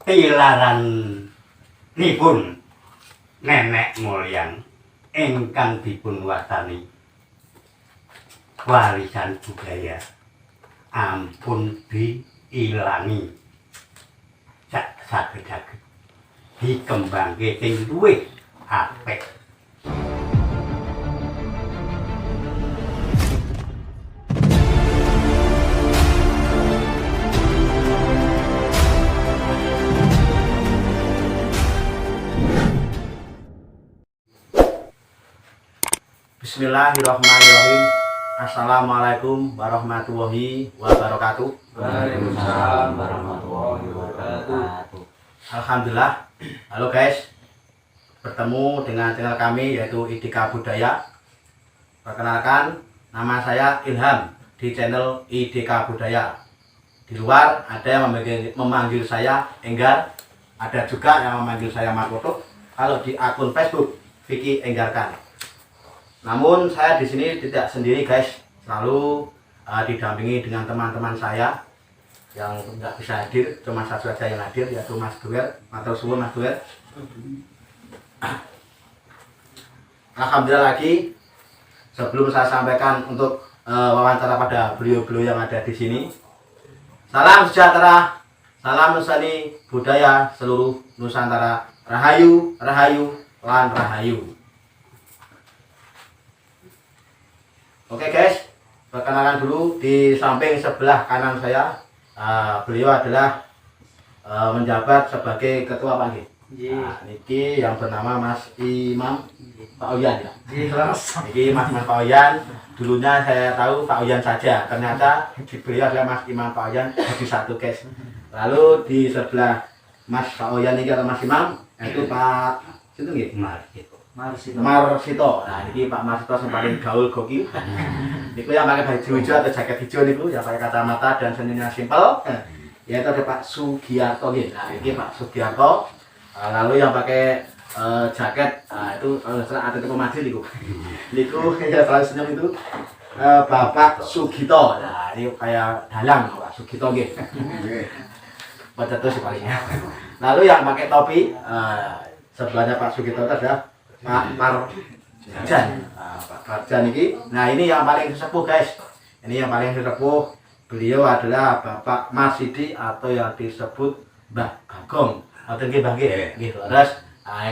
tilaran nipun nenek moyang ingkang dipun wastani warisan budaya ampun diilangi saged-saged dikembangke sing luwih apik. Bismillahirrahmanirrahim. Assalamualaikum warahmatullahi wabarakatuh. Waalaikumsalam warahmatullahi wabarakatuh. Alhamdulillah. Halo guys, bertemu dengan channel kami yaitu IDK Budaya. Perkenalkan, nama saya Ilham di channel IDK Budaya. Di luar ada yang memanggil saya Enggar, ada juga yang memanggil saya Makoto. Kalau di akun Facebook Vicky Enggarkan. Namun saya di sini tidak sendiri guys, selalu didampingi dengan teman-teman saya yang tidak bisa hadir, cuma satu saja yang hadir yaitu Mas Duel. Matur suwun Mas Duel. Alhamdulillah lagi, sebelum saya sampaikan untuk wawancara pada beliau-beliau yang ada di sini, salam sejahtera, salam nusani budaya seluruh Nusantara, rahayu, rahayu, lan rahayu. Oke guys, perkenalkan dulu di samping sebelah kanan saya, beliau adalah menjabat sebagai ketua panggil. Nah, niki yang bernama Mas Imam Pak Oyan ya. Niki Mas Pak Oyan, dulunya saya tahu Pak Oyan saja, ternyata beliau adalah Mas Imam Pak Oyan jadi satu guys. Lalu di sebelah Mas Pak Oyan ini atau Mas Imam itu Pak situ nggih? Marsito. Nah, ini Pak Marsito yang paling gaul gokil. Niku yang pakai baju hijau atau jaket hijau niku, yang pakai kacamata dan senyumnya simpel. Yaitu ada Pak Sugiarto nggih. Nah, ini Pak Sugiarto. Lalu yang pakai jaket itu atlet pemaju niku. Niku yang selalu senyum itu Bapak Sugito. Nah, ini kayak dalang Pak Sugito nggih. Baca terus palingnya. Lalu yang pakai topi sebelahnya Pak Sugito itu adalah Pak Marjan. Pak Marjan ini. Nah, ini yang paling sesepuh guys. Ini yang paling sesepuh. Beliau adalah Bapak Marsidi atau yang disebut Mbah Bagong. Atau nggih Mbah nggih. Nggih. Terus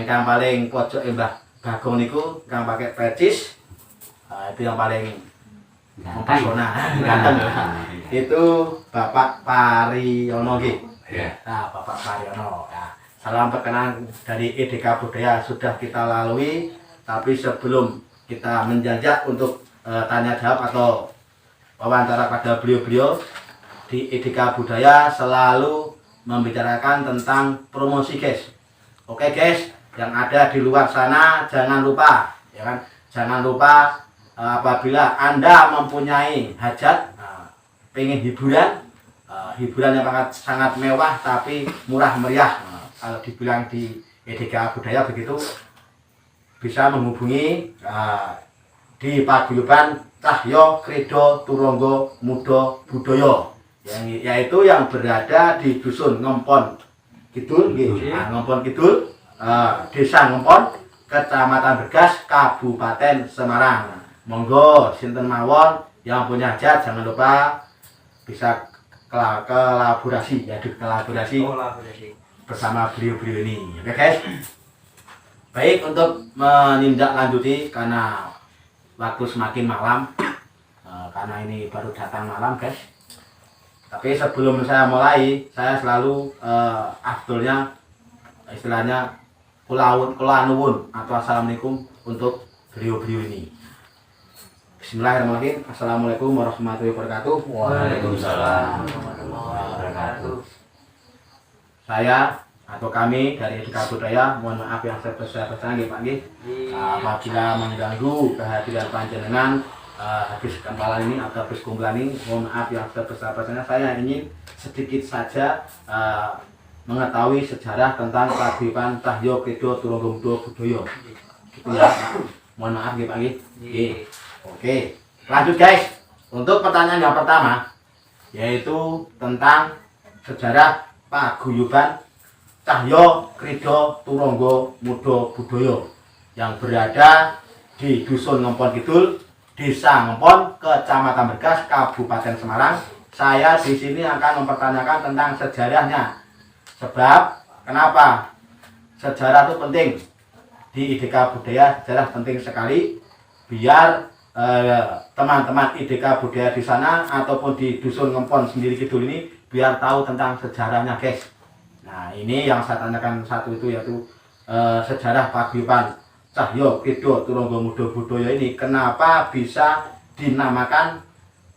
yang paling pojok Mbah Bagong niku kang pakai pecis. Itu yang paling mempesona. Itu Bapak Pariono nggih. Nah, Bapak Pariono. Nah, salam perkenalan dari IDK Budaya sudah kita lalui, tapi sebelum kita menjajak untuk tanya jawab atau wawancara pada beliau-beliau, di IDK Budaya selalu membicarakan tentang promosi guys. Oke guys, yang ada di luar sana jangan lupa, ya kan? Jangan lupa apabila Anda mempunyai hajat, pengen hiburan, hiburan yang sangat mewah tapi murah meriah. Kalau dibilang di IDK Budaya begitu, bisa menghubungi di paguyuban Cahyo Kredo Turonggo Mudo Budoyo, yaitu yang berada di Dusun Ngempon Kidul, Ngempon Kidul, Desa Ngempon, Kecamatan Bergas, Kabupaten Semarang. Monggo sinten mawon yang punya hajat jangan lupa bisa kolaborasi bersama beliau-beliau ini. Oke guys. Baik, untuk menindaklanjuti karena waktu semakin malam, karena ini baru datang malam guys. Tapi sebelum saya mulai, saya selalu afdolnya istilahnya kula nuwun atau assalamualaikum untuk beliau-beliau ini. Bismillahirrahmanirrahim. Assalamualaikum warahmatullahi wabarakatuh. Waalaikumsalam warahmatullahi wabarakatuh. Saya atau kami dari IDK Budaya mohon maaf yang sebesar-besarnya Pak nggih apabila mengganggu kehadiran panjenengan habis kempalan ini atau habis kumpulan ini, mohon maaf yang sebesar-besarnya. Saya ingin sedikit saja mengetahui sejarah tentang paguyuban Cahyo Kredo Turonggo Mudo Budoyo gitu ya. Mohon maaf nggih Pak nggih. Oke, lanjut guys. Untuk pertanyaan yang pertama yaitu tentang sejarah paguyuban Cahyo Krido Turangga Muda Budaya yang berada di Dusun Ngempon Kidul, Desa Ngempon, Kecamatan Bergas, Kabupaten Semarang. Saya di sini akan mempertanyakan tentang sejarahnya. Sebab kenapa sejarah itu penting di IDK Budaya, sejarah penting sekali biar teman-teman IDK Budaya di sana ataupun di Dusun Ngempon sendiri Kidul ini biar tahu tentang sejarahnya, guys. Nah, ini yang saya tanyakan satu itu yaitu sejarah paguyuban Cahyo Krido Turangga Muda Budaya ini kenapa bisa dinamakan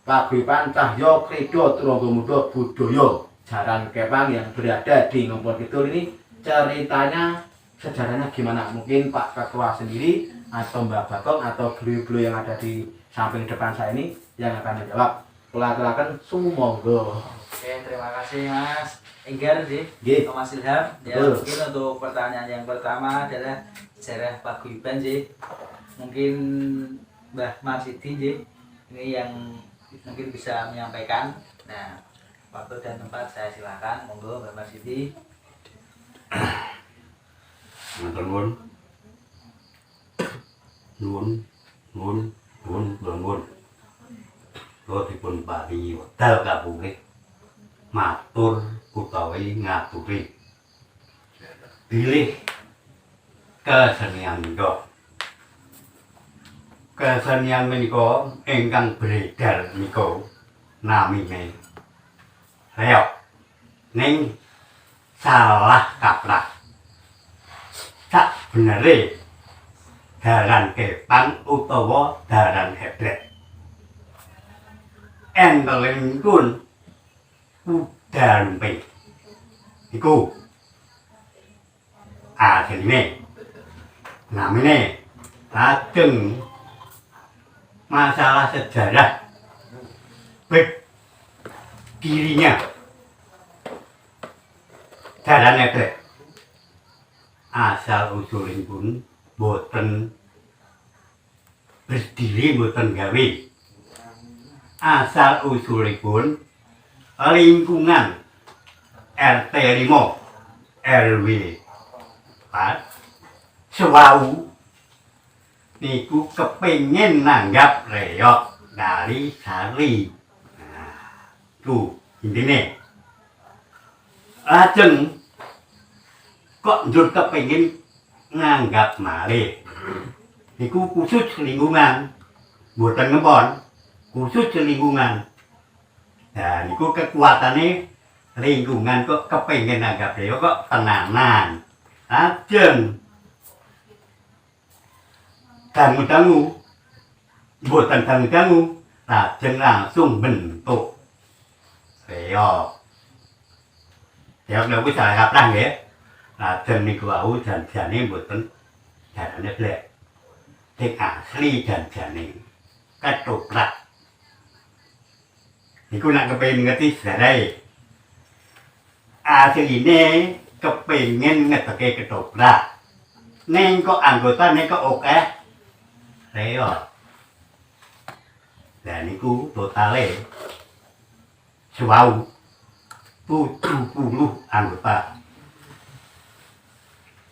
paguyuban Cahyo Krido Turangga Muda Budaya Jaran Kepang yang berada di Ngempon Kidul ini ceritanya sejarahnya gimana? Mungkin Pak Ketua sendiri atau Mbak Bagong atau beliau-beliau yang ada di samping depan saya ini yang akan menjawab. Kula-kulakan sumangga. Oke, terima kasih Mas Enggar sih, Nggih. Mas Ilham. Ya, Betul. mungkin untuk pertanyaan yang pertama adalah sejarah paguyuban sih. Mungkin Mbah Marsidi sih, ini yang mungkin bisa menyampaikan. Nah, waktu dan tempat saya silakan, monggo Mbah Marsidi. Matur nuwun. Nuwun nuwun. Kula dipun paringi wekdal kabungih matur utawi ngaturi bilih kesenian menika. Kesenian menika ingkang beredar menika namine reog ning salah kaprah. Sak benere Jaran Kepang utawa Jaran Heblet. Entelipun Udampe iku asline namine lajeng masalah sejarah berdirinya Jaran Heblet asal usulipun boten berdiri boten gawe. Asal usulipun lingkungan RT 5 RW 4 sewau niku kepengin nanggap reog dari sari. Nah, itu intine. Lajeng kok njur kepengin nanggap malih. Niku khusus lingkungan, boten ngempon. Khusus lingkungan. Nah, niku kekuatane lingkungan kok kepengin nanggap reog kok tenanan. Lajeng dangu-dangu boten dangu-dangu lajeng langsung bentuk reog. Reog niku salah kaprah nggih. Lajeng niku wau janjane boten Jaran Heblet. Sing asli janjane ketoprak. Niku nak kepengin ngerti sejarahe. Asline kepengin ngeteke ketoprak. Ning kok anggotane kok akeh reog. Lah niku totale sewau 70 anggota.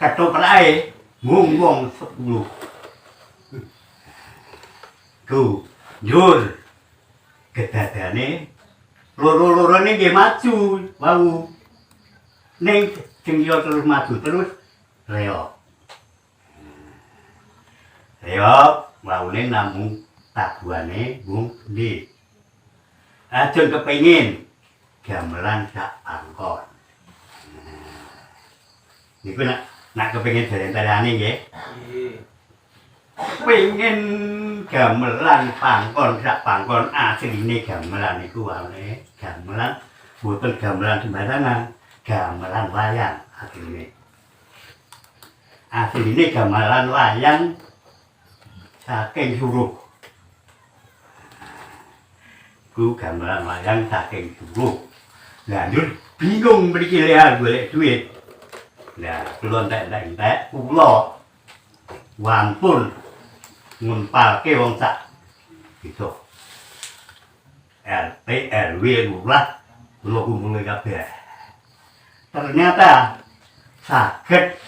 Ketoprake mung wong 10. Ku njur kedadane loro-lorone nggih maju wau. Ning sing yo terus maju terus reog. Reog waune namung tabuhane mung ndi. Ajeng kepengin gamelan sak pangkon. Niku nak kepengin jalan-jalane nggih. Pengen gamelan pangkon sak pangkon asline gamelan niku wae gamelan boten gamelan sembarangan, gamelan wayang asline. Asline gamelan wayang saking Suruh. Ku gamelan wayang saking Suruh. Lah njur bingung mriki lek golek duit. Lah kula entek-entek kula wampun ngumpalke wong sak gitu. RT RW lurah kula kumpulke kabeh. Ternyata saged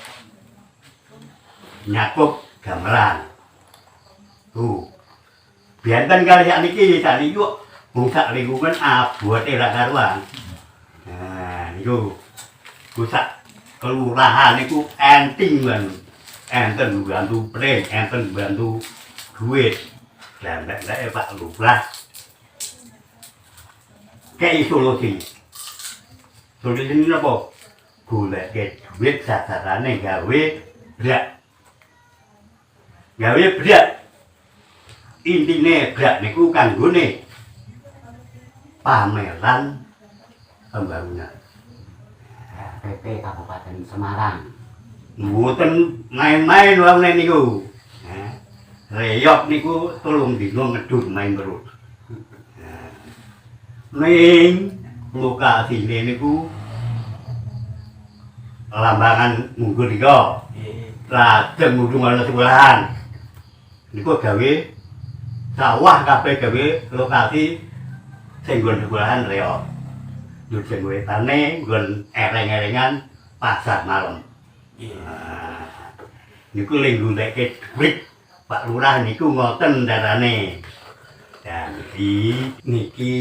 nyakup gamelan. Bianten kali sakniki mung sak lingkungan abote ra karuan. Nah, niku sak kelurahan niku enting men. Enten bantu pring, enten bantu duit. Lah nek Pak Lurah kei solusi. Solusi napa? Golek duit sadarane gawe brak. Gawe brak. Intine brak niku kanggone pameran pembangunan. PP Kabupaten Semarang. Mboten main-main wong niku. Reyok niku tolong dino ngedut main terus. Ning lokasine niku lambangan munggur nika. Lajeng mudhun ana sekolahan. Niku gawe sawah kabeh gawe lokasi sing nggon sekolahan reyok. Njujeng wetane nggon ereng-erengan pasar malam. Niku lek goleke duit Pak Lurah niku ngoten darane. Jadi niki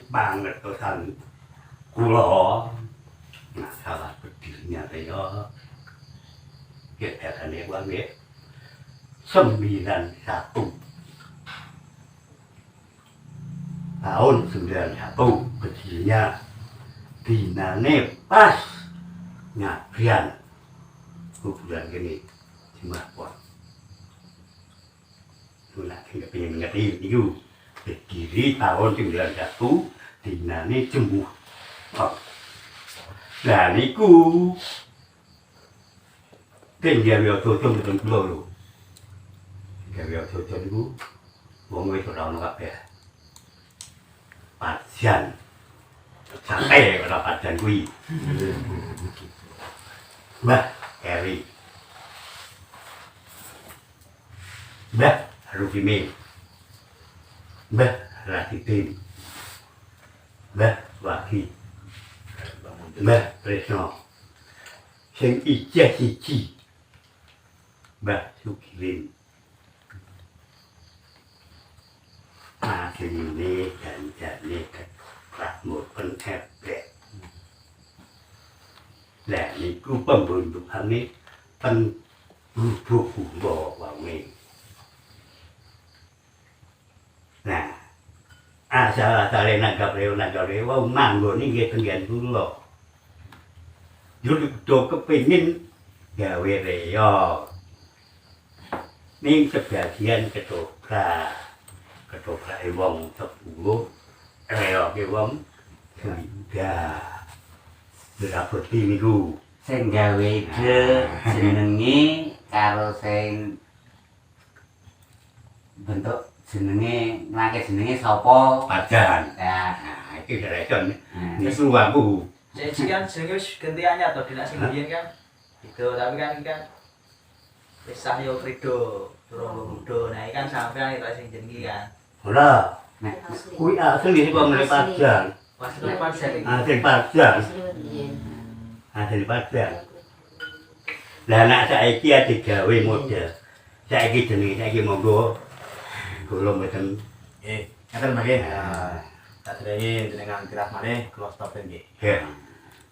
pangertosan kula masalah berdirinya raya kegiatannya wangi 91 tahun 91 berdirinya dinane pas ngabrian bulan gini cuma pon nggak pengen ngerti itu berdiri tahun 91 dinane jembuh nah niku gawe ojo-ojo mboten kula lho gawe ojo-ojo niku wong wis ora ono kabeh pajan sampai ora pajan kuwi Mbah Eri Mbah Rufimi Mbah Raditin Mbah Waki Mbah Tresno sing ijeh siji Mbah Sugirin asline janjane ketrakmurken eblek lah niku pembentukane ten bubuk wae. Nah, asal-asale nanggap-nanggap wau manggone nggih tenggen kula. Yo kepengin gawe reya. Ning sebagian ketoprak wong 10, reya ke wong 3. Berarti niku Sing gawe ide jenenge karo sing bentuk jenenge nglake jenenge sapa? pajan. Nah, Nah, iki direkon. Niku aku. Jadi kan jenenge wis ganti anyar to dinak sing biyen kan. Itu tapi kan wis Sahyo Krido, Turung Budo. Nah, iki kan sampean itu sing jenenge kan. Ora, nek kuwi asli kok ngene pajan. Pas lepas sing Asli pajan. Asli pajan. Lah anak saiki digawe model. Saiki jenenge saiki monggo kula mboten Nggih, ngaten mangke. Tak sedaya jenengan kirah maneh kula stop nggih. ya.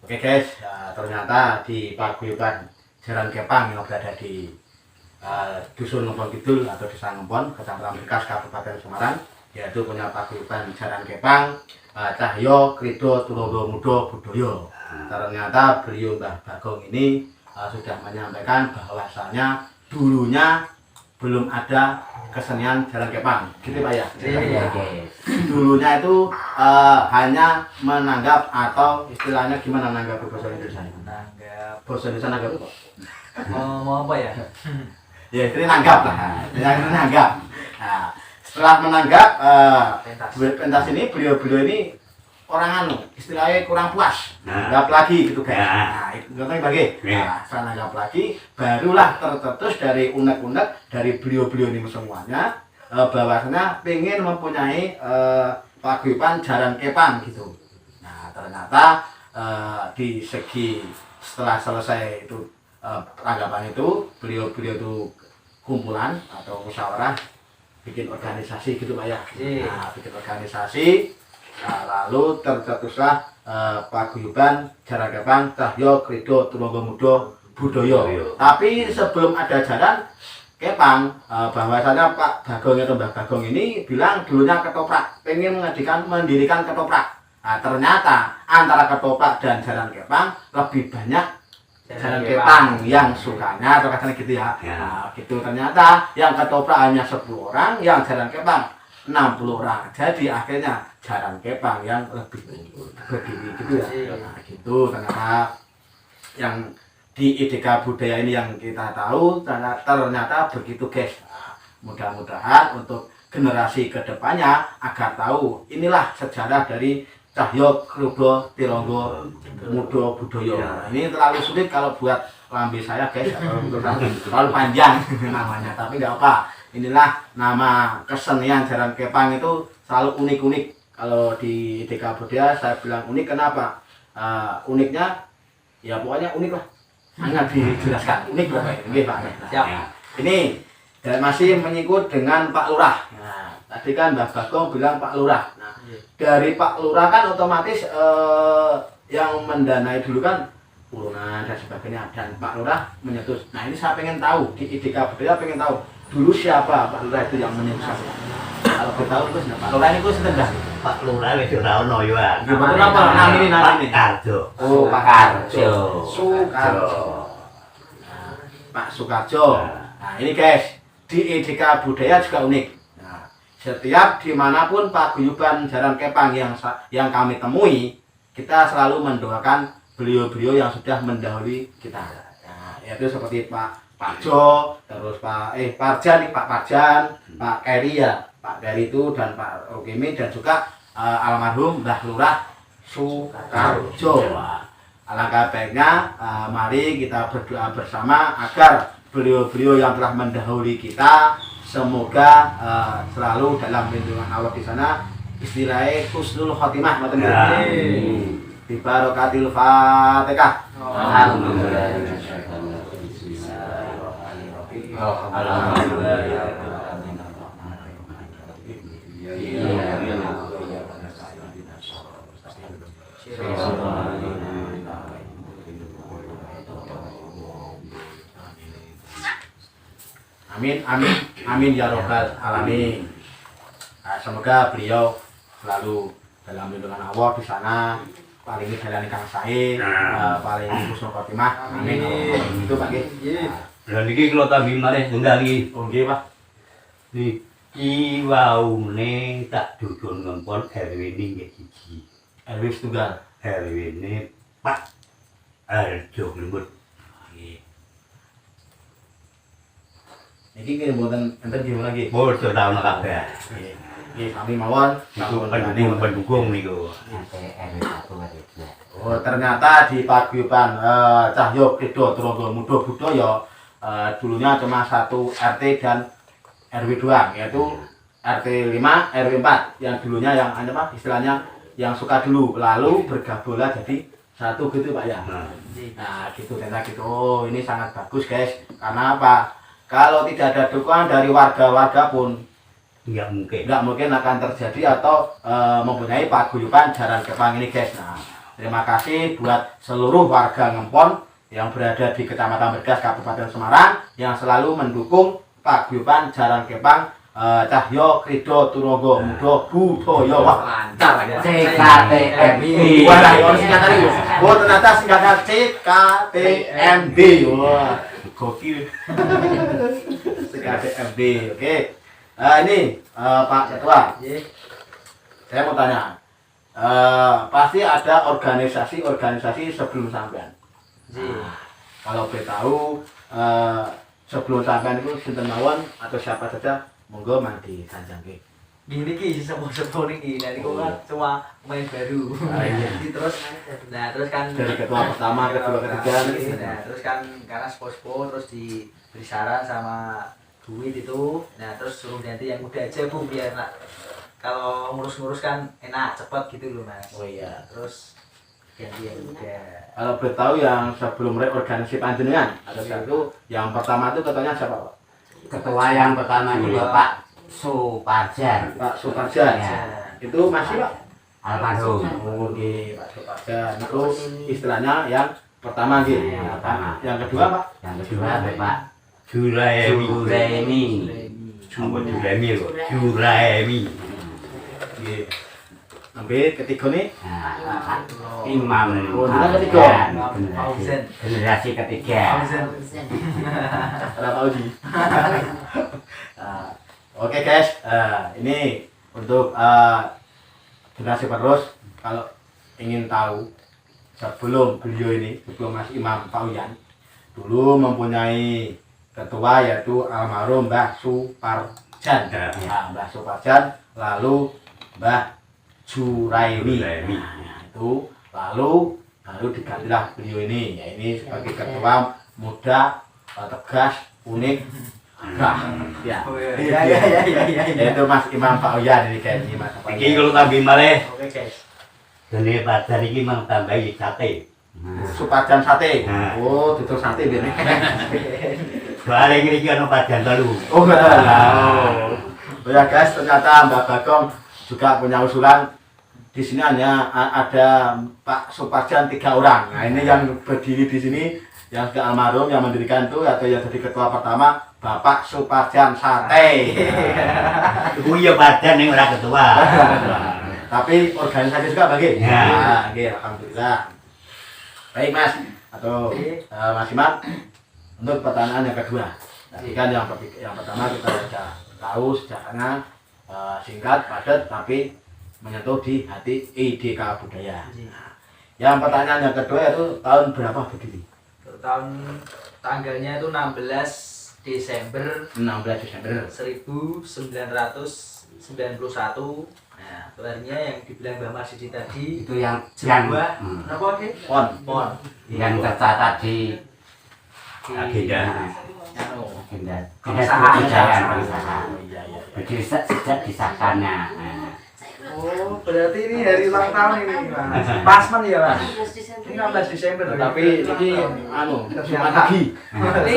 Oke guys, ternyata di paguyuban Jaran Kepang yang berada di Dusun Ngempon Kidul atau Desa Ngempon, Kecamatan Berkas, Kabupaten Semarang, yaitu punya paguyuban Jaran Kepang, Cahyo Krido Tulodo Mudo Budoyo. Ternyata beliau Mbah Bagong ini sudah menyampaikan bahwasanya dulunya belum ada kesenian Jaran Kepang, gitu Pak ya? iya guys. Dulunya itu hanya menanggap atau istilahnya gimana nanggap bahasa Indonesia? nanggap Bahasa Indonesia nanggap apa? mau apa ya? Ya itu nanggap lah, yang nanggap. Nah, setelah menanggap duet pentas ini beliau ini orang anu istilahnya kurang puas, nanggap lagi gitu guys. Nah itu contohnya bagi. Nah setelah nanggap lagi barulah tercetus dari unek-unek dari beliau ini semuanya bahwasanya pengen mempunyai paguyuban Jaran Kepang gitu. Nah ternyata di segi setelah selesai itu tanggapan itu, beliau itu kumpulan atau musyawarah bikin organisasi gitu Pak ya. Nah, bikin organisasi, nah, lalu tercetuslah paguyuban Jaran Kepang Cahyo Krido Tulunggo Mudo Budoyo. Tapi sebelum ada Jaran Kepang, bahwasanya Pak Bagong atau Mbah Bagong ini bilang dulunya ketoprak, pengen mendirikan ketoprak. Nah, ternyata antara ketoprak dan Jaran Kepang lebih banyak Jaran Kepang yang sukanya atau katanya gitu ya. Nah, gitu ternyata yang ketoprak hanya 10 orang, yang Jaran Kepang 60 orang. Jadi akhirnya Jaran Kepang yang lebih berdiri gitu ya. Nah, gitu ternyata yang di IDK budaya ini yang kita tahu ternyata begitu guys. Nah, mudah-mudahan untuk generasi kedepannya agar tahu inilah sejarah dari Cahyo Krido Tulunggo Mudo Budoyo. Ini terlalu sulit kalau buat lambe saya guys, terlalu panjang namanya, tapi nggak apa. Inilah nama kesenian Jaran Kepang itu selalu unik-unik. Kalau di IDK budaya saya bilang unik, kenapa? Uniknya ya pokoknya unik lah. Hanya dijelaskan unik lah ini Pak. Siap. Ini dan masih menyangkut dengan Pak Lurah. Nah, tadi kan Mbah Bagong bilang Pak Lurah. Nah, dari Pak Lurah kan otomatis yang mendanai dulu kan urunan dan sebagainya, dan Pak Lurah menyetus. Nah, ini saya pengen tahu di IDK budaya, pengen tahu dulu siapa Pak Lurah itu yang menyetus. Kalau kita tahu terus Pak Lurah ini kok sedang Pak Lurah wis ora ono yo. Gimana apa namanya? Karjo. Oh, Pak Karjo. Sukarjo. Pak Sukarjo. Nah, ini guys, di IDK budaya juga unik. Nah, setiap dimanapun paguyuban Jaran Kepang yang kami temui, kita selalu mendoakan beliau-beliau yang sudah mendahului kita. Nah, yaitu seperti Pak Parjo, terus Pak Parjan, Pak Parjan, Pak Keri ya, Pak Keri itu, dan Pak Rukimi, dan juga almarhum Mbah Lurah Sukarjo. Alangkah baiknya mari kita berdoa bersama agar beliau-beliau yang telah mendahului kita semoga selalu dalam lindungan Allah di sana, istilahnya husnul khotimah. Bi barokatil Fatihah. Amin, amin, amin ya robbal alamin. Nah, semoga beliau selalu dalam lindungan Allah di sana, paling jalan kang sae, paling husnul khotimah. Amin. Itu Pak nggih. Lah niki kula tambi malih enggal iki. Oh nggih, Pak. Niki waune tak dudun ngempon RW nggih siji. RW setunggal. RW ne Pak Arjo Glembut. Niki nggih mboten enten nggih lagi. Bodo taun kabeh. Nggih, kami mawon Iku pendukung niku. Oh, ternyata di paguyuban Cahyo Krido Tulunggo Mudo Budoyo dulunya cuma satu RT dan RW 2, yaitu RT 5, RW 4 yang dulunya yang apa istilahnya yang suka dulu, lalu bergabunglah jadi satu gitu Pak ya. Nah, gitu ternyata gitu. Oh, ini sangat bagus guys. Karena apa? Kalau tidak ada dukungan dari warga-warga pun nggak mungkin akan terjadi atau mempunyai paguyuban Jaran Kepang ini guys. Nah, terima kasih buat seluruh warga Ngempon yang berada di Kecamatan Bergas, Kabupaten Semarang yang selalu mendukung paguyuban Jaran Kepang Cahyo Krido Tulunggo Mudo Budoyo. Wah, lancar ya. CKTMD. Wah, harus singkatan itu. Oh, ternyata singkatan CKTMD. Wah, gokil. CKTMD. Oke. Ini Pak Ketua. Saya mau tanya. Pasti ada organisasi sebelum sampean. Kalau boleh tahu sebelum sampean itu sinten mawon atau siapa saja, monggo mandi sanjangke. Gini ki sepo niki, dari kok kan cuma main baru. Terus kan Dari ketua pertama, kedua, ketiga. Nah, terus kan karena sepo terus diberi saran sama duit itu. Nah, terus suruh ganti yang muda aja Bu, biar kalau ngurus-ngurus kan enak, cepat gitu loh Mas. Oh iya. Terus ganti yang muda. Kalau boleh tahu yang sebelum reorganisasi panjenengan ada satu yang pertama itu katanya siapa Pak? Ketua yang pertama ini Bapak Suparjan. Pak Suparjan. Ya. Itu masih Pak? Almarhum. Oke, Pak Suparjan. Itu istilahnya yang pertama gitu. Yang pertama. Yang kedua Pak? Yang kedua Bapak Juraemi. Juremi. Apa Juraemi lho? Juraemi. Nggih. Sampai ketiga nih Nah, Bapak Imam Oh, itu ketiga. Fauzan. generasi ketiga. ada Pak Uji. Oke guys, ini untuk generasi penerus kalau ingin tahu sebelum beliau ini, sebelum Mas Imam Pak Uyan dulu mempunyai ketua yaitu almarhum Mbah Suparjan. Nah, Mbah Suparjan, lalu Mbah Juraimi. Nah, itu lalu digantilah beliau ini, ya ini sebagai ketua muda, tegas, unik, gagah. Ya. Oh iya. Yaitu Mas Imam Pak Uyan ini kayak ini Mas. Iki kalau tambah malih, Oke guys. dene pacar iki mang tambahi sate. Suparjan sate. Nah. Oh, tutur sate biar. Soalnya ini ana pajan telu. Oh, oh ya guys, ternyata Mbak Bagong juga punya usulan. Di sini hanya ada Pak Suparjan 3 orang. Nah, ini yang berdiri di sini, yang sudah almarhum, yang mendirikan itu atau yang jadi ketua pertama Bapak Suparjan Sate. Iku ya pajan yang ora ketua. Tapi organisasi juga bagi. Ya. Nah, oke, alhamdulillah. Baik Mas atau Mas Imam, untuk pertanyaan yang kedua. Tadi kan yang pertama kita sudah tahu sejarahnya singkat, padat, tapi menyentuh di hati IDK Budaya. Nah, yang pertanyaan yang kedua itu tahun berapa berdiri? Tahun tanggalnya itu 16 Desember 16 Desember 1991. Nah, kelarnya yang dibilang Mbak Marsidi tadi Itu yang Jawa, hmm, apa oke? Pon. Pon. yang tercatat di Agenda. Anu, agenda Pengesahan. pengesahan. Oh, iya. Berdiri sejak disahkannya. Nah, oh, berarti ini hari ulang tahun ini, Mas. Pas man ya, Mas. Ini 16 Desember. Tapi ini anu cuma lagi. Lagi.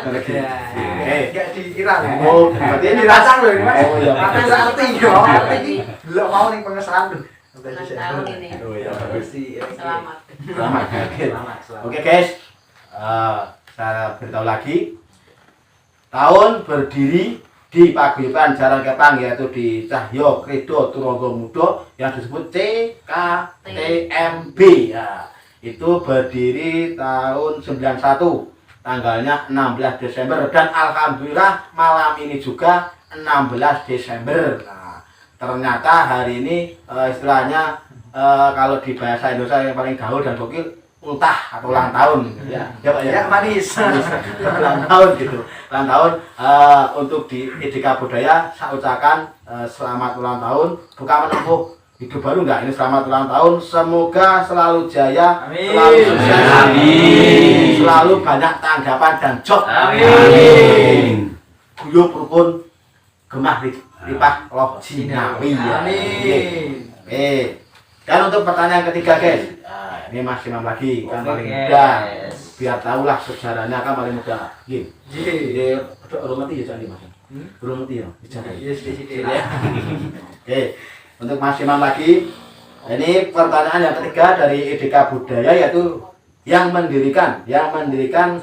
Enggak dikira. Oh, berarti ini diracang loh ini, Mas. Oh, iya. Tapi ngerti yo, ngerti iki. Belum mau nih pengesahan tuh. 16 Desember. Tahun ini. Oh iya, bagus. Selamat. Selamat. Oke. Selamat. Oke guys, saya beritahu lagi tahun berdiri di Paguyuban Jaran Kepang yaitu di Cahyo Kredo Turangga Muda yang disebut CKTMB ya, itu berdiri tahun 91 tanggalnya 16 Desember dan alhamdulillah malam ini juga 16 Desember. Nah, ternyata hari ini istilahnya kalau di bahasa Indonesia yang paling gaul dan gokil ultah atau ulang tahun ya, Pak Ya, manis. ulang tahun gitu, ulang tahun untuk di IDK Budaya saya ucapkan selamat ulang tahun, bukan menempuh hidup baru enggak, ini selamat ulang tahun, semoga selalu jaya, Amin. selalu sukses, Amin. selalu banyak tanggapan dan job, Amin. guyup rukun gemah lipah loh jinawi. Amin. Oke. Dan untuk pertanyaan ketiga guys, ini Mas Imam lagi kan Oke, paling guys. muda, biar tahulah sejarahnya kan paling muda. Gini, Ji. belum mati ya jadi Mas. Belum mati ya, bicara. Iya, sedikit ya. Oke, untuk Mas Imam lagi, ini pertanyaan yang ketiga dari IDK Budaya yaitu yang mendirikan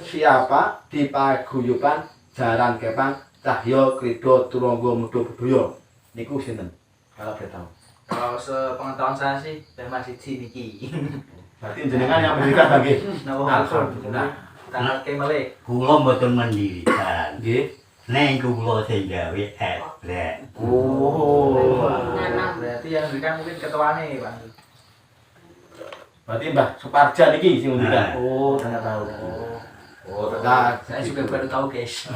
siapa di Paguyuban Jaran Kepang Cahyo Kredo Turangga Muda Budaya. Niku sinten? Kalau boleh tahu. Kalau sepengetahuan saya sih Mbak Marsidi niki. Berarti jenengan yang mendirikan bagi. Alhamdulillah. Tanggal kemale. Kula mboten mendirikan. Nggih. Neng kula sing gawe ebrek. Oh. Berarti yang mendirikan mungkin ketuanya, Pak. Berarti Mbah Suparjan iki sing Nah. mendirikan. Oh, ternyata tahu. Oh, ternyata Saya juga baru tahu, guys.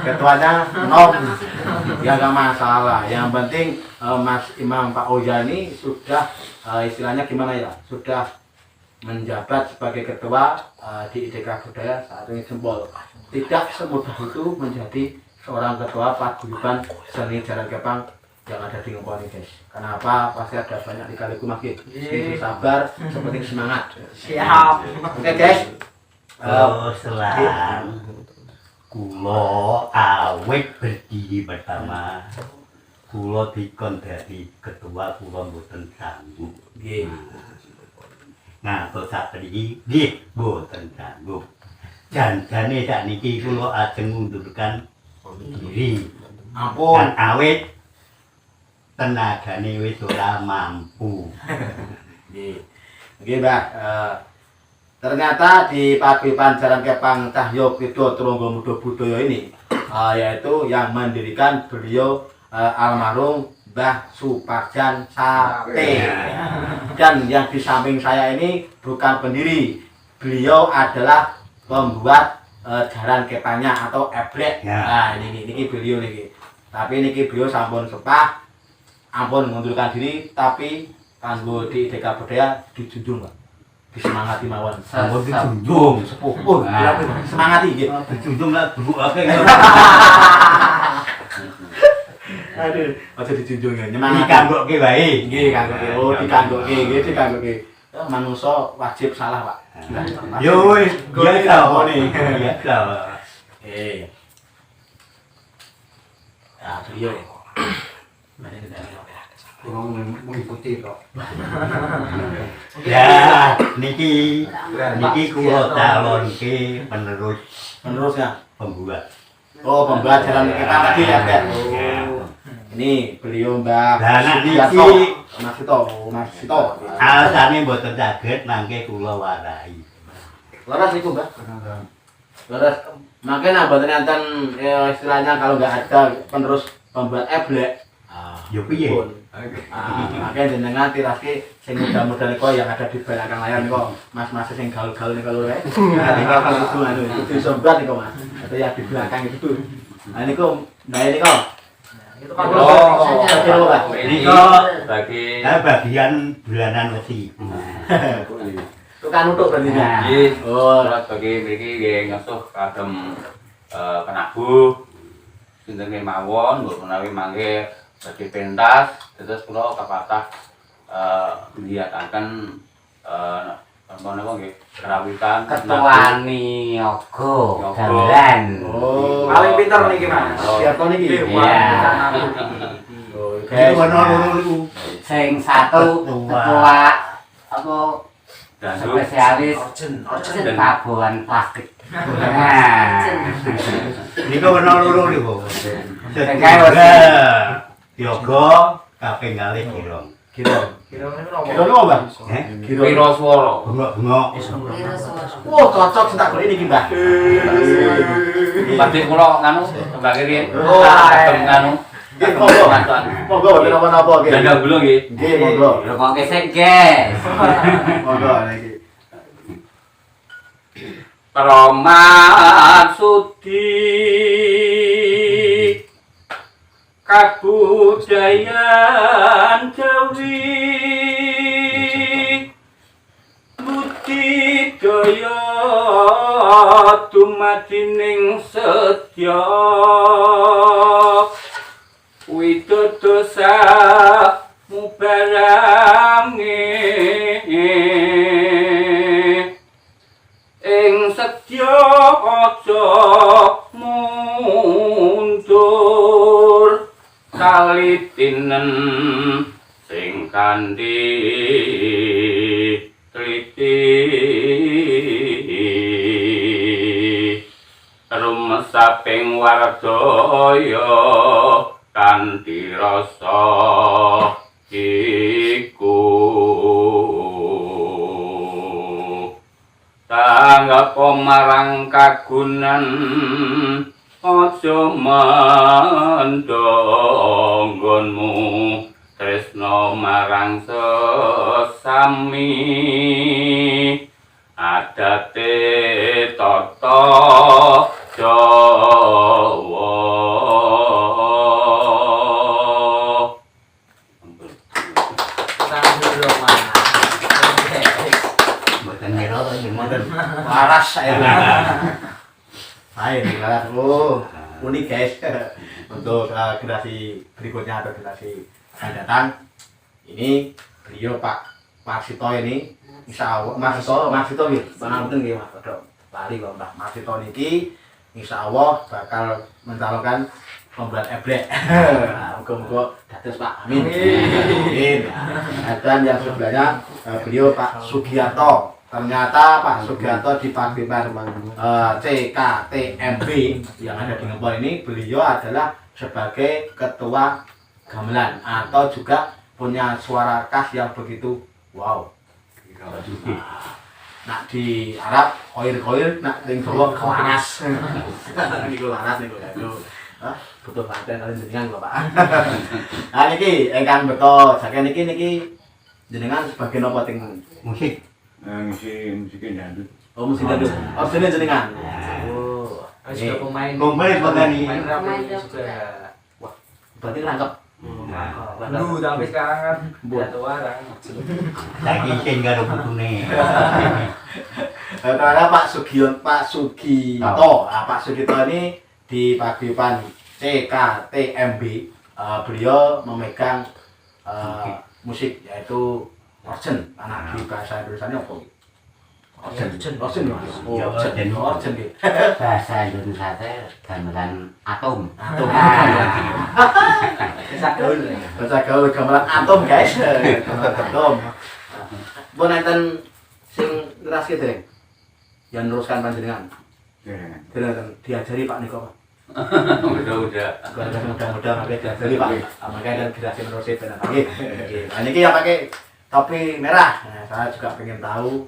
ketuanya nom. Ya enggak masalah. Yang penting Mas Imam Pak Oja ini sudah istilahnya gimana ya? Sudah menjabat sebagai ketua di IDK Budaya saat ini jempol. Tidak semudah itu menjadi seorang ketua Paguyuban Seni Jaran Kepang yang ada di Ngoponi guys. Kenapa? Pasti ada banyak lika-liku masjid. Itu sabar, seperti semangat. Siap. Oke guys. Selang kulo awet berdiri pertama. Kulo dikon dari ketua kulo mboten sanggup. Nggih. Ngatos sapriki nggih mboten sanggup. Janjane sakniki kulo ajeng ngundurkan diri. Ampun. Kan awet tenagane wis ora mampu. Nggih. Nggih, Mbak. Ternyata di Paguyuban Jalan Kepang Cahyo Krido Trunggo Mudo Budoyo ini yaitu yang mendirikan beliau almarhum Mbah Suparjan Sate. Dan yang di samping saya ini bukan pendiri, beliau adalah pembuat jalan kepangnya atau eblek. Ya. Nah ini beliau nih. Tapi ini beliau sampun sepah, ampun mengundurkan diri, tapi kanggo di Deka Budaya dijunjung, Pak. Disemangati mawon. Sampun dijunjung Sepuh. Oh, semangati nggih. dijunjung lah buake. Aduh, aja dijunjung ya. Dikanggokke wae. Nggih, kanggoke. Oh, dikanggoke, nggih dikanggoke. Manungsa wajib salah, Pak. Yo wis biasa ngene. Biasa. Ya, beliau. Kurang mengikuti kok. Ya, niki kula calonke Penerusnya. pembuat. Oh, pembuat jalan kita tadi ya, Pak. Ya. Ini beliau Mbah Lah, nek Sugiarto. niki- Mas Sito. Alasane mboten saged mangke kula warai. Leres niku, Mbah. Leres. Makanya mboten enten istilahnya kalau nggak ada penerus pembuat eblek. Yo piye? Makanya jenengan tiraske sing muda-muda niku yang ada di belakang layar niku, mas-mas sing gaul-gaul niku lho. Nah, niku kudu anu, kudu sobat niku, Mas. Atau yang di belakang itu. Nah niku, mbak niku. Itu Ini kok bagi bagian bulanan wesi. Tukang nutuk berarti ya. Nggih. Oh, terus bagi mriki nggih ngesuh kagem penabuh sinten mawon nggo menawi mangke bagi pentas terus kula kapatah ngliataken apa napa nggih kerawitan Ketuani Yogo Yogo. Gamelan. oh. Paling pinter niki, Mas. Siapa niki? Iya. Oh, Itu ana loro niku. Sing satu ketua apa dan spesialis tabuhan plastik. Nah, Niku ana loro niku. Kae wesi. Yoga kaping kalih kirong. Kira. Kira niku napa? Kira niku, Mbah? Eh, Kira. Wiro Swara bengok-bengok. Oh, cocok sing tak golek niki, Mbah. badhe kula nganu bagi riyen Oh, kagem nganu Nggih, monggo. Monggo, mboten napa-napa nggih. dandang kula nggih Nggih, monggo. rukokke sik, guys. Monggo niki. Roman Sudi kabudayan Jawi budidaya dumadining sedya widodosa mubarange ing sedya aja mundur kalitinen sing kanthi triti rumesaping wardaya kanthi rasa iku tanggap marang kagunan aja mandonggonmu tresno marang sesami adate tata Jawa Mboten ngira to mboten. Waras saya. Ayo, waras. Oh. unik guys. Untuk generasi berikutnya atau generasi akan datang, ini beliau Pak Marsito ini, insya Allah Marsito gitu, bang Abdul gitu, ada lari kok Mbak Marsito niki, insya Allah bakal mencalonkan pembuat eblek. Moga-moga dados Pak, amin. Amin. Dan yang sebelahnya beliau Pak Sugiarto. Ternyata Pak Sugiarto di Paguyuban CKTMB yang ada di Ngempol ini, beliau adalah sebagai ketua gamelan atau juga punya suara khas yang begitu wow. Nak di Arab koir-koir, nak di Jawa kelaras. Niku laras niku. Butuh latihan kalian jenengan Pak. Nah niki ingkang beto saking niki jenengan sebagai napa teng musik? musiknya dangdut. Oh musik dangdut. Oh jenengan. Oh, Juga pemain Pemain. rap juga. Wah, berarti rangkep. Dulu tapi sekarang kan udah tua kan. Lagi sing karo bukune. Karena Pak Sugito. Nah, Pak Sugito ini di Paguyuban CKTMB, beliau memegang musik yaitu organ. Anak di bahasa Indonesia apa? Organ. Ya, Organ gitu. Bahasa Indonesia teh gamelan atom. Bahasa gaul gamelan atom guys. Gamelan atom. Bon enten sing ngeraske dereng. Yang neruskan panjenengan. Dereng diajari Pak Niko Pak. Udah. Mudah-mudahan sampai diajari Pak. Makanya dan generasi meneruskan benar lagi. Nah ini yang pakai topi merah. Nah, saya juga pengen tahu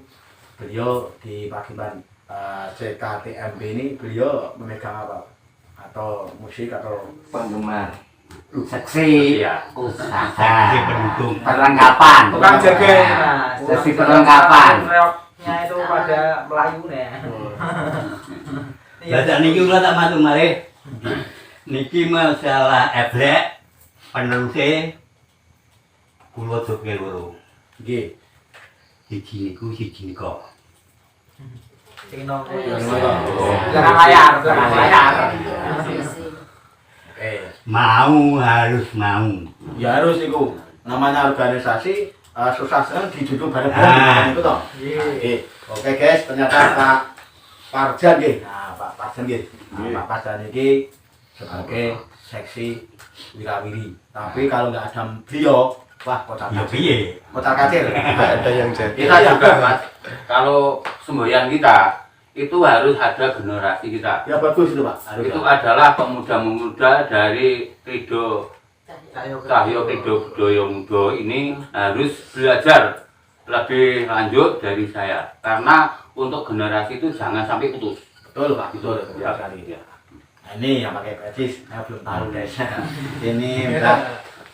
beliau di Paguyuban CKTMB ini beliau memegang apa? Atau musik atau Penggemar. Seksi Iya. usaha Saksi pendukung. perlengkapan. Tukang jaga. Seksi perlengkapan. Reoknya itu pada Melayu nih. Lah niki kula tak matur malih. Niki masalah eblek peneruse kula joge loro. Nggih. Siji niku. Sing nong. Belakang layar. Oke. Mau harus mau. Ya harus itu. Namanya organisasi susah senang dijunjung Ah. bareng-bareng itu toh. Nggih. Oke guys, ternyata Pak Parjan nggih. Nah, Pak Parjan nggih. Pak Parjan ini sebagai seksi wirawiri. Tapi kalau nggak ada beliau, wah kota Ya kacir. piye? Kota kacir. Ada yang jadi. Kita juga Mas, kalau semboyan kita itu harus ada generasi kita. Ya bagus itu Pak. Harus, Itu Pak. adalah pemuda-pemuda dari Rido Cahyo Rido Budoyo Mudo ini harus belajar lebih lanjut dari saya. Karena untuk generasi itu jangan sampai putus. Betul Pak, betul Ya. sekali. Nah, ini yang pakai pecis, saya belum tahu guys. Ini Mbak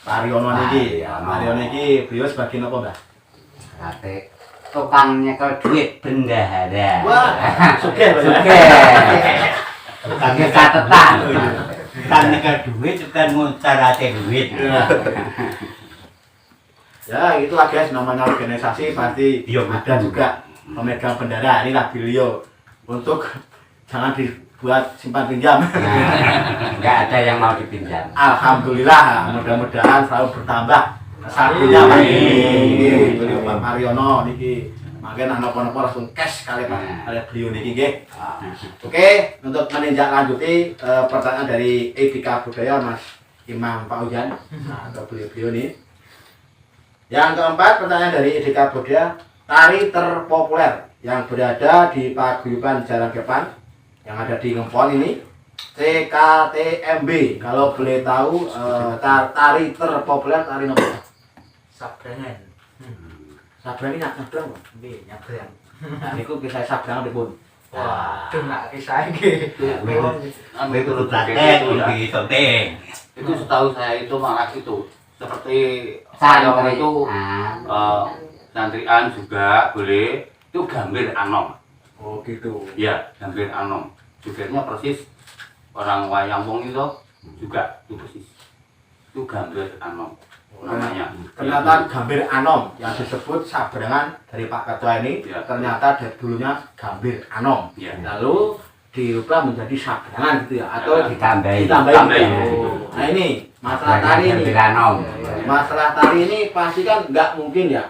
Mariono niki. Pak Mariono niki beliau sebagai apa Mbak? Kate tukang nyekel duit bendahara. Wah, sugih Pak. Oke. Tukangnya catetan. Kan nek duit kan nguncarate duit. Ya itulah guys, namanya organisasi pasti Iya, ada juga pemegang bendera. Inilah beliau untuk jangan dibuat simpan pinjam. Enggak ada yang mau dipinjam. Alhamdulillah, mudah-mudahan selalu bertambah sakunya Pak. Ini beliau Pak Mariono niki. Makanya napa-napa langsung cash kali Pak. Kali beliau niki nggih. Oke, untuk meninjak lanjuti pertanyaan dari Etika Budaya Mas Imam Pak Ujan. Nah, ke beliau-beliau ini. Yang keempat, pertanyaan dari Etika Budaya, tari terpopuler yang berada di Paguyuban Jalan Depan yang ada di Ngempol ini CKTMB. Kalau boleh tahu tari terpopuler tari apa? Sabrangan. Sabrang ini nyabrang, nggih, nyabrang. Nah, niku kisah sabrang pripun? Wah, itu nak kisah iki. Ambil turut praktek iki penting. Itu setahu saya itu malah itu seperti saya itu santrian juga boleh itu gambir anom. Oh gitu. Ya, gambir anom. Jubirnya persis orang wayang wong itu juga itu persis. Itu gambir anom namanya. Ternyata gambir anom yang disebut sabrangan dari Pak Ketua ini Ya. ternyata dari dulunya gambir anom. Ya. Lalu dirubah menjadi sabrangan gitu ya atau Ditambahi. ditambahi. Nah ini masalah tari ini. Gambir anom. Masalah tari ini pasti kan nggak mungkin ya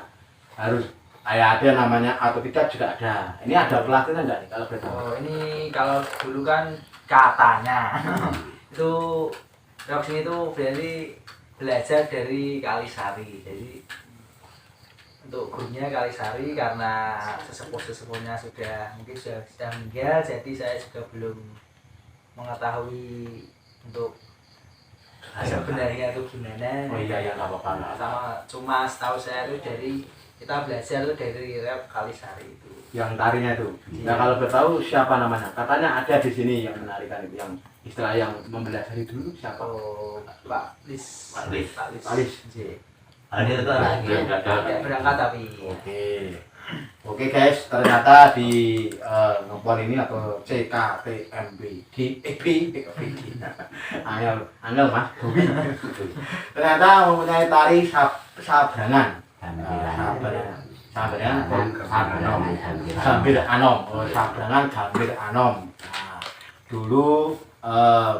harus ada namanya atau tidak juga ada. Ini ada pelatihan nggak nih kalau betul? Oh, ini kalau dulu kan katanya itu Reok sini tuh berarti belajar dari Kalisari. Jadi untuk gurunya Kalisari karena sesepuh-sesepuhnya sudah mungkin sudah meninggal, jadi saya juga belum mengetahui untuk sebenarnya itu gimana. Oh iya nggak apa-apa. Sama cuma setahu saya itu dari kita belajar itu dari Reok Kalisari itu. Yang tarinya itu. Nah kalau bertahu siapa namanya? Katanya ada di sini yang menarikan itu, yang istilah yang mempelajari dulu siapa? Oh, Pak Lis. Pak Lis. Pak Lis. Pak Lis. Ada itu lagi. Ya, berangkat tapi. Oke guys, ternyata di ngepon ini atau CKTMB di angel mas Bobi. Ternyata mempunyai tari sabrangan. Gambir anom. Sabrangan gambir anom. Nah, dulu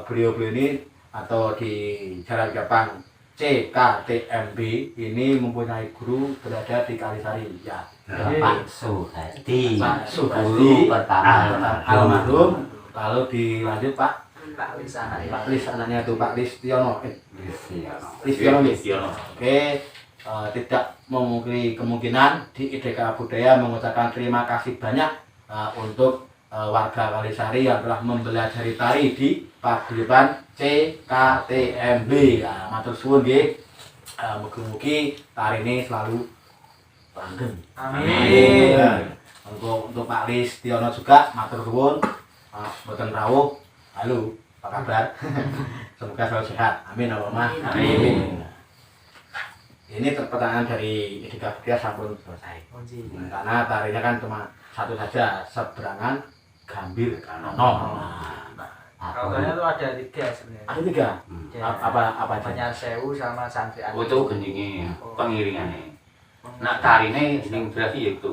beliau-beliau ini atau di Jalan Gapang CKTMB ini mempunyai guru berada di Kalisari ya. Pak Suhadi. Pak Suhadi Guru pertama. almarhum. Lalu dilanjut Pak Lis anaknya. Pak Lis anaknya itu Pak Listiono. Listiono. Oke, tidak memungkiri kemungkinan di IDK Budaya mengucapkan terima kasih banyak untuk warga Kalisari yang telah mempelajari tari di paguyuban CKTMB. Ya, matur suwun nggih. Mugi-mugi tari ini selalu langgeng. Amin. Untuk Pak Listiono juga matur suwun. Mboten rawuh. Halo, apa kabar? Semoga selalu sehat. Amin Allahumma. Amin. Ini pertanyaan dari IDK Budaya sampun selesai. Karena tarinya kan cuma satu saja, sebrangan gambir anom. Kalau tanya itu ada 3 sebenarnya. Ada 3. Apa aja? Banyak sewu sama santri. Oh, itu gendingnya, pengiringannya. Nah, tarine sing berarti ya itu.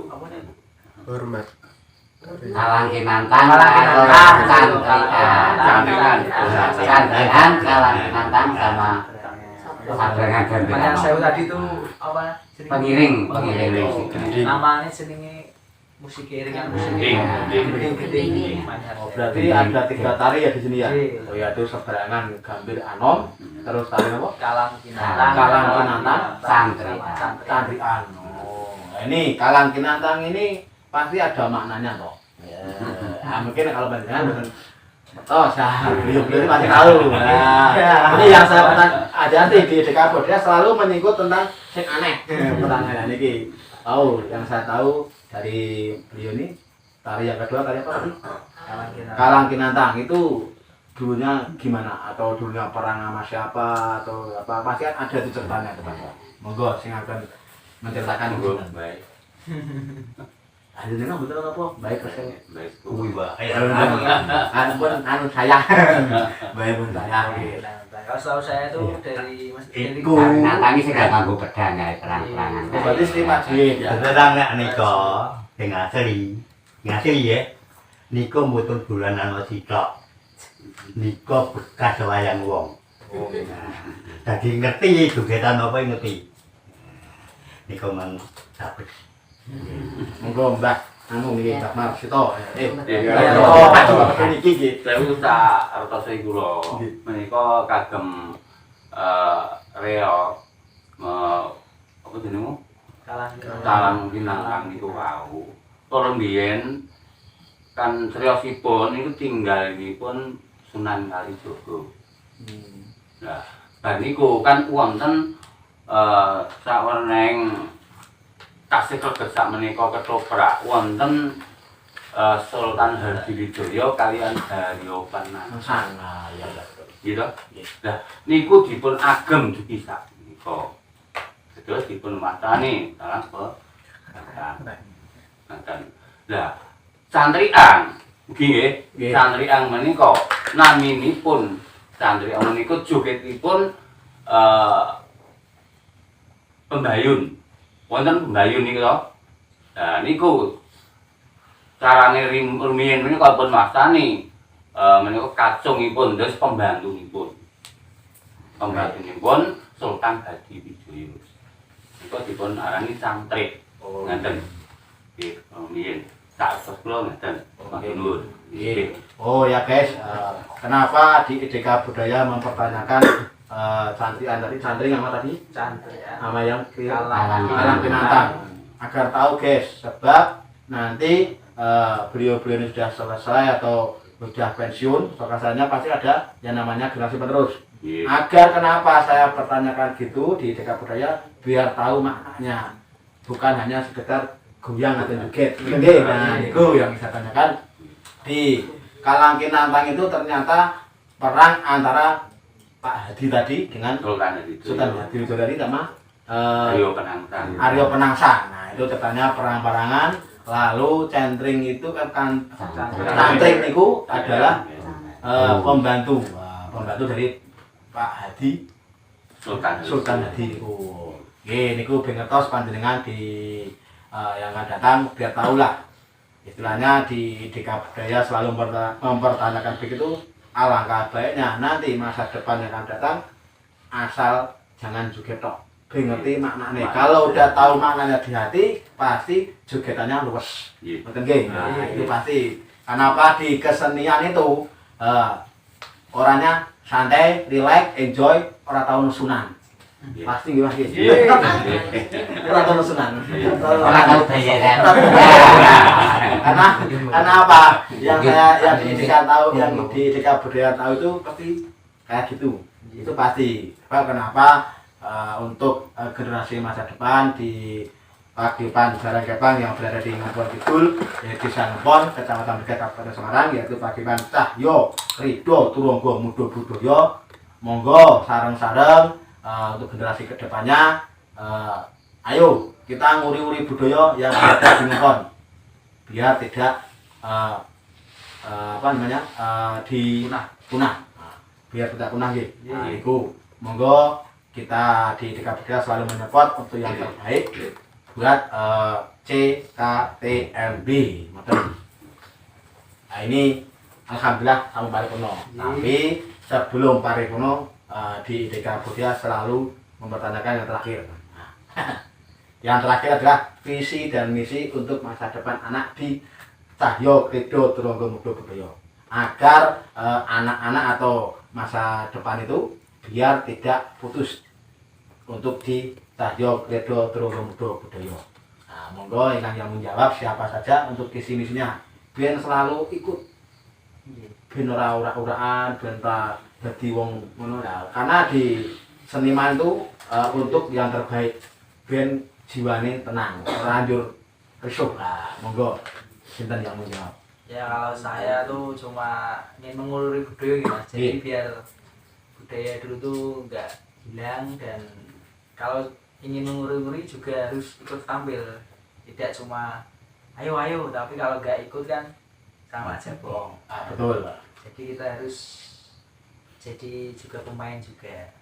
Hormat. Kalang kinantang. Cantrikan. Cantrikan, kalang kinantang sama sabrangan gambir Banyak anom. sewu tadi itu apa? Pengiring. Namanya jenenge musik iringan musik. Gending. Oh, berarti ada 3 tari ya di sini ya. Iya. Oh, yaitu sebrangan gambir anom, terus tari apa? Kalang kinantang. Kalang kinantang, Santrian. Oh, nah ini kalang kinantang ini pasti ada maknanya toh. Nah, mungkin kalau panjenengan oh, beliau pasti tahu. Nah, ini yang saya hati-hati di IDK Budaya selalu menyinggung tentang sing aneh. Pertanyaan ini. Oh, yang saya tahu dari beliau ini tari yang kedua tari apa tadi? Kalang kinantang itu dulunya gimana? Atau dulunya perang sama siapa atau apa? Pasti kan ada di ceritanya itu Pak. Monggo sing akan menceritakan itu. Baik. Ada dengar betul apa? Baik persen. Baik. Kuwi wae. Anu saya. Baik pun saya. Kalau setahu saya itu dari Iku. Kinantang ini sudah nganggo pedang ya, perang-perangan. Oh, berarti selipat duit ya. Sekarang nek nika sing asli. Sing ya. Nika mboten dolanan sitok. Nika bekas wayang wong. Oh, Dadi ngerti jogetan apa ngerti. Nika men sabet. monggo Mbak. Anu niki Mbak Marsito. Iya. Oh, Pak niki nggih. Saya tak artose kula menika kagem reok apa jenengmu? Kalang kinantang niku wau. Para mbiyen kan seriosipun niku tinggalipun Sunan Kalijaga. Nah, bar niku kan wonten saweneng kasih kleget sak menika ketoprak wonten Sultan Hadiwijaya kaliyan Haryopanah. Sana ya. Gitu. Nah, niku dipun agem dugi sak menika. Terus dipun matani dalam Nah, lah santrian nggih nggih. Santrian menika naminipun santrian menika jogetipun pembayun. Wonten pembayun niku to. Nah niku carane rumiyin menika pun mastani menika kacungipun terus pembantunipun. Pembantunipun Sultan Hadiwijaya. Niku dipun arani Cangkrik. Ngaten. Nggih, nggih. Tak kula ngaten. Matur. Nggih. Oh ya guys, kenapa di IDK Budaya mempertanyakan santrian tadi, santri yang apa tadi? Santri ya. Sama yang Kalang Pinantang. Agar tahu guys, sebab nanti beliau-beliau ini sudah selesai atau sudah pensiun, kasarnya pasti ada yang namanya generasi penerus. Agar kenapa saya pertanyakan gitu di IDK Budaya, biar tahu maknanya, bukan hanya sekedar goyang atau joget. Oke, nah itu yang saya tanyakan. Di Kalang Kinantang itu ternyata perang antara Pak Hadi tadi dengan Sultan Hadiwijaya tadi sama Aryo Penangsang. Aryo Penangsang. Nah itu ceritanya perang-perangan. Lalu centring itu kan centring itu adalah pembantu dari Pak Hadi Sultan Hadi itu. Oke, niku ben ngertos panjenengan di yang akan datang biar tahu lah. Istilahnya di IDK Budaya selalu mempertanyakan begitu, alangkah baiknya nanti masa depan yang akan datang asal jangan joget tok, ngerti maknanya. Kalau udah tahu maknanya di hati, pasti jogetannya luwes. Betul nggih? Nah, itu pasti. Kenapa di kesenian itu orangnya santai, relax, enjoy, ora tau nusunan. Pasti nggih Mas. Ora tau nusunan. Ora tau bayaran. Karena apa? Yang IDK tahu, yang di IDK Budaya tahu itu pasti kayak gitu. Itu pasti. Kenapa? Untuk generasi masa depan di Paguyuban Barangkepang yang berada di Ngempon Kidul, yaitu Desa Ngempon, Kecamatan Begat, Kabupaten Semarang, yaitu Paguyuban Cahyo Ridho Turunggo Mudo Budoyo. Monggo sareng-sareng untuk generasi kedepannya, ayo kita nguri-uri budaya yang ada di Ngempon, biar tidak punah, biar tidak punah gitu. Nah, itu monggo kita di IDK Budaya selalu menyupport untuk yang terbaik buat CKTMB. Nah ini alhamdulillah sampai paripurna. Tapi sebelum paripurna di IDK Budaya selalu mempertanyakan yang terakhir. Yang terakhir adalah visi dan misi untuk masa depan anak di Cahyo Ridho Turunggo Mudo Budoyo, agar anak-anak atau masa depan itu biar tidak putus untuk di Cahyo Ridho Turunggo Mudo Budoyo. Nah, monggo yang menjawab siapa saja untuk visi misinya, biar selalu ikut, biar ora-uraan, biar jadi wong ngono ya. Karena di seniman itu untuk yang terbaik, biar jiwane tenang, lanjur risuk. Nah, monggo sinten yang menjawab. Ya kalau saya tuh cuma ingin menguluri budaya gitu Mas. Jadi biar budaya dulu tuh nggak hilang, dan kalau ingin menguri-uri juga harus ikut tampil, tidak cuma ayo tapi kalau nggak ikut kan sama aja bohong. Betul. Jadi kita harus jadi juga pemain juga.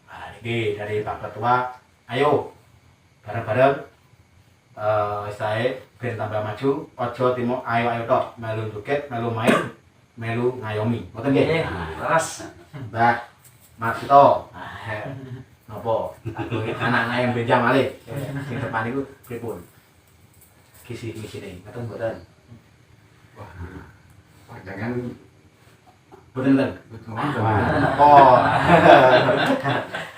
Nah, ini dari Pak Ketua, ayo bareng-bareng saya ben tambah maju, ojo timo ayo tok, melu joget, melu main, melu ngayomi. Ngoten nggih? Terus Mbak Marsito. Napa? Anak-anak yang benjang malih. Sing depan iku pripun? Kisi-misine, ngoten mboten. Panjangan Mboten. Oh.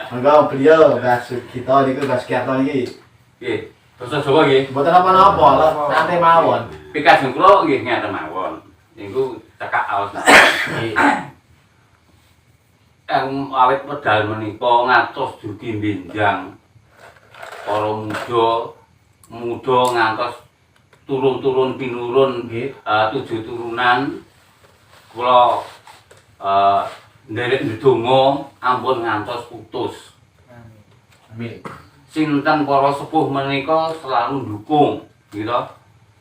Monggo beliau Mbak Sugito niku Mbak Sugito niki. Nggih, basa Jawa nggih. Mboten apa-apa, santai mawon. Pikajeng kula nggih ngaten mawon. Niku cekak aos. Awit wedal menika ngatos dugi benjang para muda ngantos turun-turun pinurun nggih, 7 turunan kula nderek ndedonga ampun ngantos putus. Amin. Sinten para sepuh menika selalu ndukung, gitu.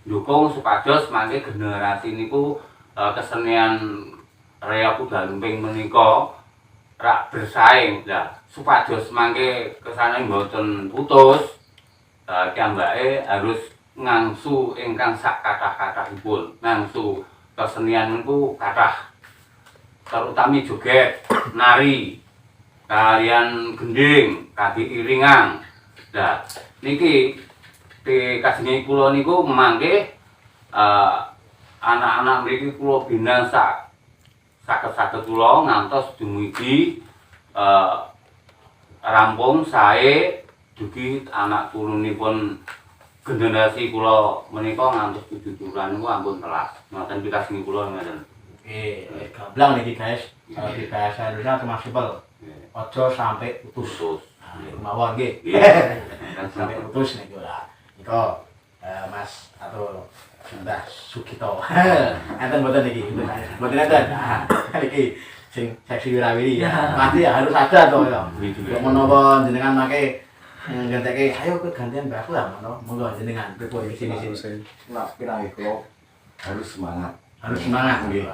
Ndukung supados mangke generasi niku kesenian Rea Budal Lumping menika rak bersaing. Lah, supados mangke kesane mboten putus, kiambake harus ngangsu ingkang sak kathah-kathahipun. Ngangsu kesenian niku kathah. terutama joget, nari, kalian gending, kaki iringan. Nah, niki kajengi kula niku mangke anak-anak mriki kula bina saged kula ngantos dumugi rampung sae dugi anak turunipun generasi kula menika ngantos tujuan niku ampun telas. Ngoten pikasengi kula ngoten. Oke, gamblang nih guys. Kalau di bahasa Indonesia cuma simpel. Ojo sampai putus. Nah, mawon nggih. Sampai putus nih lah. Niko Mas atau Mbah Sugito. Enten mboten iki. Mboten enten. Nah, iki sing seksi wirawiri. Pasti ya harus ada to ya. Kok menapa jenengan make gantekke ayo kowe gantian mbahku lah ngono. Monggo jenengan pripun di sini. Nah, pirang itu harus semangat. Harus semangat nggih.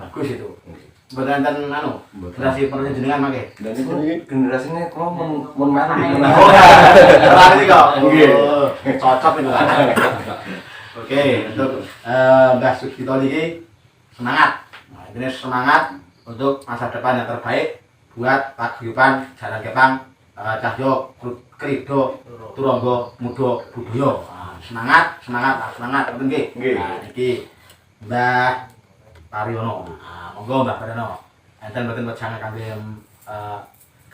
Bagus itu. Mboten enten anu, generasi penerus jenengan make. Dan ini generasinya kalau mau mati. Ora iki kok. Nggih. Cocok itu kan. Oke, untuk Mbah Sugito niki semangat. Nah, ini semangat untuk masa depan yang terbaik buat paguyuban Jaran Kepang Cahyo Krido Turangga Muda Budaya. Semangat ngoten nggih. Nah, niki Mbah Pariono. Monggo Mbah Pariono. Enten mboten wejangan kangge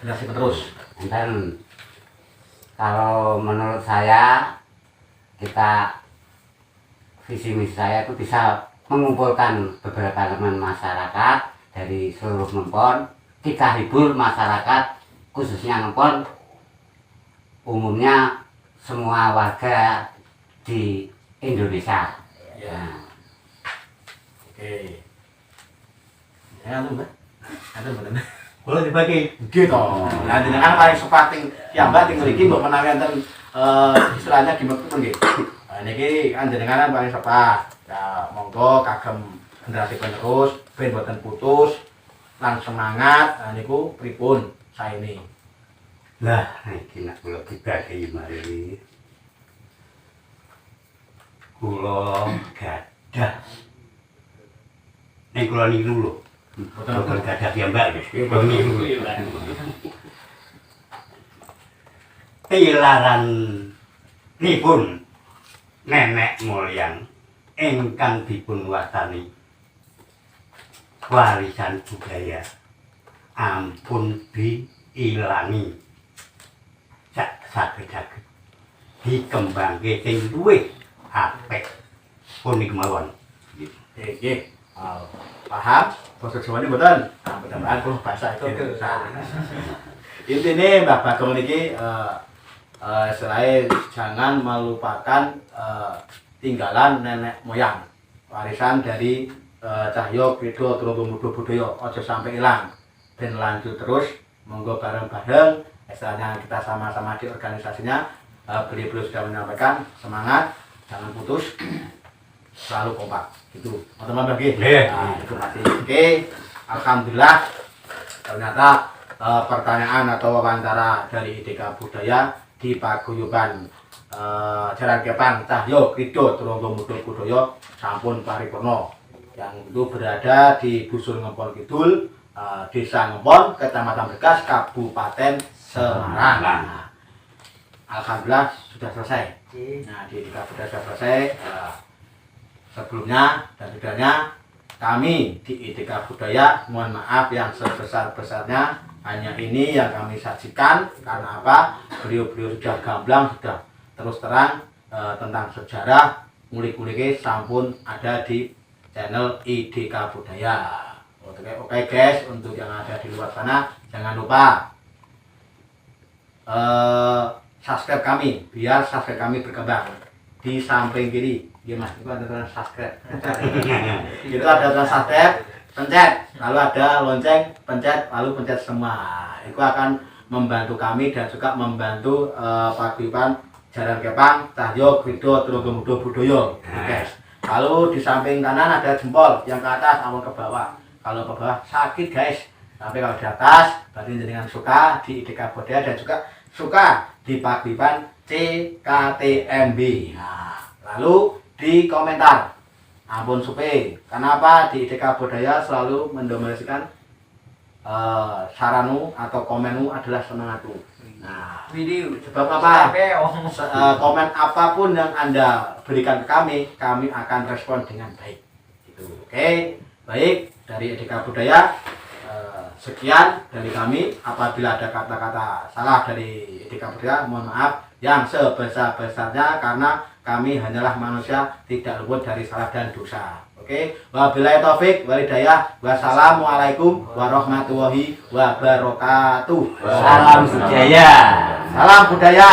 generasi penerus. Enten kalau menurut saya visi misi saya itu bisa mengumpulkan beberapa elemen masyarakat dari seluruh Ngempon, kita hibur masyarakat khususnya Ngempon, umumnya semua warga di Indonesia. Ya. Oke. Ya anu Mbak. Anu mboten. Kula dibagi Gitu. Nah, jenengan paling sepating piyambak teng mriki mbok menawi enten istilahnya gimana nggih. Nah, niki kan jenengan paling sepat. Ya, monggo kagem generasi penerus ben boten putus lan semangat. Nah niku pripun saene. lah iki nek kula dibagi mari kula gadah nek kula niru lho boten gadah piyambak nggih kula niru tilaran nipun nenek moyang ingkang dipun wastani warisan budaya ampun diilangi saged-saged dikembangke sing luwih apik punika mawon. Nggih. Paham? Basa Jawane mboten? Mudah-mudahan kula bahasa itu. Intine Mbah Bagong niki istilahnya jangan melupakan tinggalan nenek moyang. Warisan dari Cahyo Krido Turangga Muda Budaya aja sampai hilang. Ben lanjut terus monggo bareng-bareng istilahnya kita sama-sama di organisasinya. Beliau-beliau sudah menyampaikan semangat, jangan putus, selalu kompak gitu. Teman-teman bagi itu pasti. Oke, alhamdulillah ternyata pertanyaan atau wawancara dari IDK Budaya di paguyuban Jaran Kepang Cahyo Krido Turangga Muda Budaya sampun paripurna, yang itu berada di Dusun Ngempon Kidul, Desa Ngempon, Kecamatan Bergas, Kabupaten Semarang. Nah, alhamdulillah sudah selesai. Nah, di IDK Budaya sudah selesai. Sebelumnya dan sudahnya kami di IDK Budaya mohon maaf yang sebesar-besarnya. Hanya ini yang kami sajikan karena apa? Beliau-beliau sudah gamblang, sudah terus terang tentang sejarah ngulik-nguliknya sampun ada di channel IDK Budaya. Oke guys, untuk yang ada di luar sana jangan lupa subscribe kami biar subscribe kami berkembang. Di samping kiri gimana itu ada tulisan subscribe. Itu ada tulisan subscribe, pencet, lalu ada lonceng, pencet, lalu pencet semua. Itu akan membantu kami dan juga membantu paguyuban Jaran Kepang Cahyo Krido Turangga Muda Budaya, guys. Lalu di samping kanan ada jempol yang ke atas namun ke bawah. Kalau ke bawah sakit guys, tapi kalau di atas berarti dengan suka di IDK Budaya dan juga suka di paguyuban CKTMB. Nah, lalu di komentar ampun supe, kenapa di IDK Budaya selalu mendominasikan saranmu atau komenmu adalah semangatmu. Nah, Video. sebab apa? Sampai Komen apapun yang Anda berikan ke kami akan respon dengan baik. Gitu. Oke, baik dari Etika Budaya. Sekian dari kami. Apabila ada kata-kata salah dari Etika Budaya, mohon maaf yang sebesar-besarnya karena kami hanyalah manusia tidak luput dari salah dan dosa. Oke, wabillahi taufik wal hidayah. Wassalamualaikum warahmatullahi wabarakatuh. Salam budaya. Salam budaya.